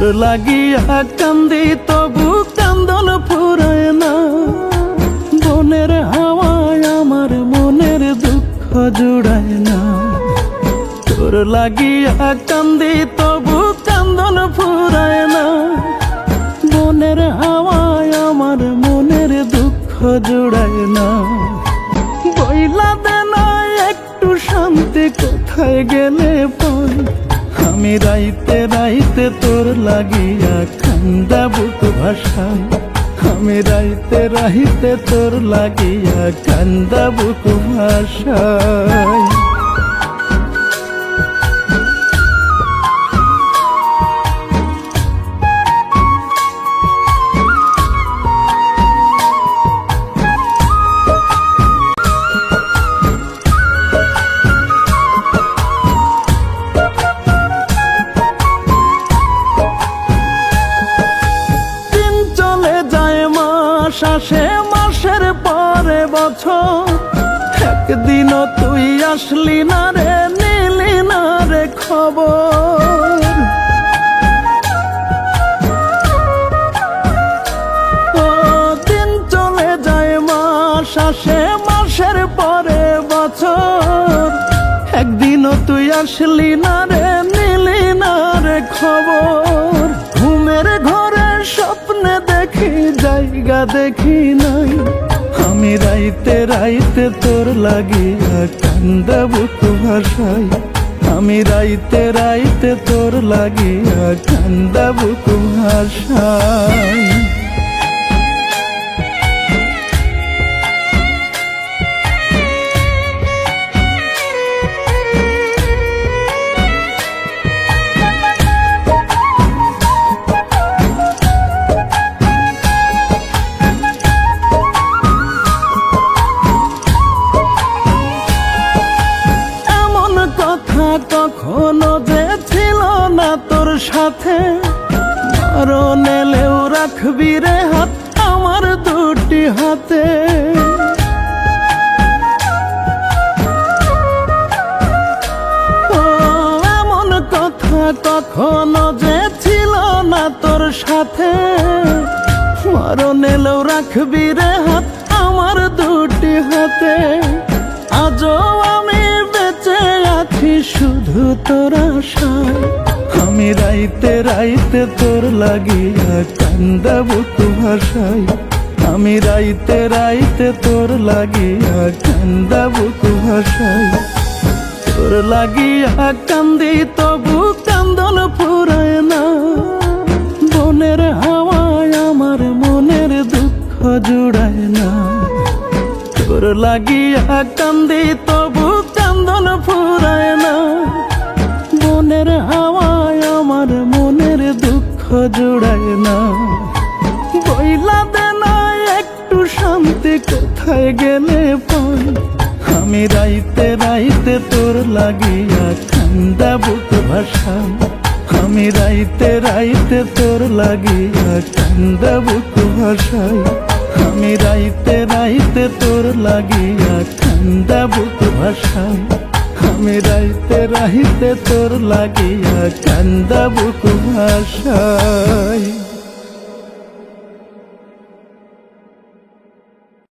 তোর লাগিয়া কান্দি তবু কান্দন ফুরায় না। বনের হাওয়ায় আমার মনের দুঃখ জুড়ায় না। তোর লাগিয়া কান্দি তবু কান্দন ফুরায় না। বনের হাওয়ায় আমার মনের দুঃখ জুড়ায় না। বইলা দে না একটু শান্তি, কোথায় গেলে পাই? আমি রাইতে রাইতে তোর লাগিয়া কান্দা বুক ভাষায়। আমি রাইতে রাইতে তোর লাগিয়া কান্দা বুক ভাষায়। শ্বাসে মাসের পরে বছর, একদিনও তুই আসলি না রে, নিলি না রে খবর। ও দিন চলে যায় মাস আসে, মাসের পরে বছর, একদিনও তুই আসলি না রে, নিলি না রে খবর। ঘুমের ঘরে স্বপ্নে দেখি জায়গা দেখি নাই। আমি রাইতে রাইতে তোর লাগিয়া কান্দা বুক ভাষায়। আমি রাইতে রাইতে তোর লাগিয়া কান্দা বুক ভাষায়। কখনো যে ছিল না তোর সাথে, মরণ এলেও রাখবি রে হাত আমার দুটি হাতে। ও এমন কথা কখনো যে ছিল না তোর সাথে, মরণ এলেও রাখবি রে হাত আমার দুটি হাতে। আজও আমি বেঁচে আছি শুধু তোর আশায়। আমি রাইতে রাইতে তোর লাগিয়া কান্দা বুক ভাষায়। আমি রাইতে রাইতে তোর লাগিয়া কান্দা বুক ভাষায়। তোর লাগিয়া কান্দি তবু কান্দন ফুরায় না। বনের হাওয়ায় আমার মনের দুঃখ জুড়ায় না। তোর লাগিয়া কান্দি তবু কান্দন ফুরায় না। বনের হাওয়ায় আমার মনের দুঃখ জুড়ায় না। বইলা দে না একটু শান্তি, কোথায় গেলে পাই? আমি রাইতে রাইতে তোর লাগিয়া কান্দা বুক ভাষায়। আমি রাইতে রাইতে তোর লাগিয়া কান্দা বুক ভাষায়। আমি রাইতে রাইতে তোর লাগিয়া কান্দা বুক ভাষায়। আমি রাইতে রাইতে তোর লাগিয়া কান্দা বুক ভাষায়।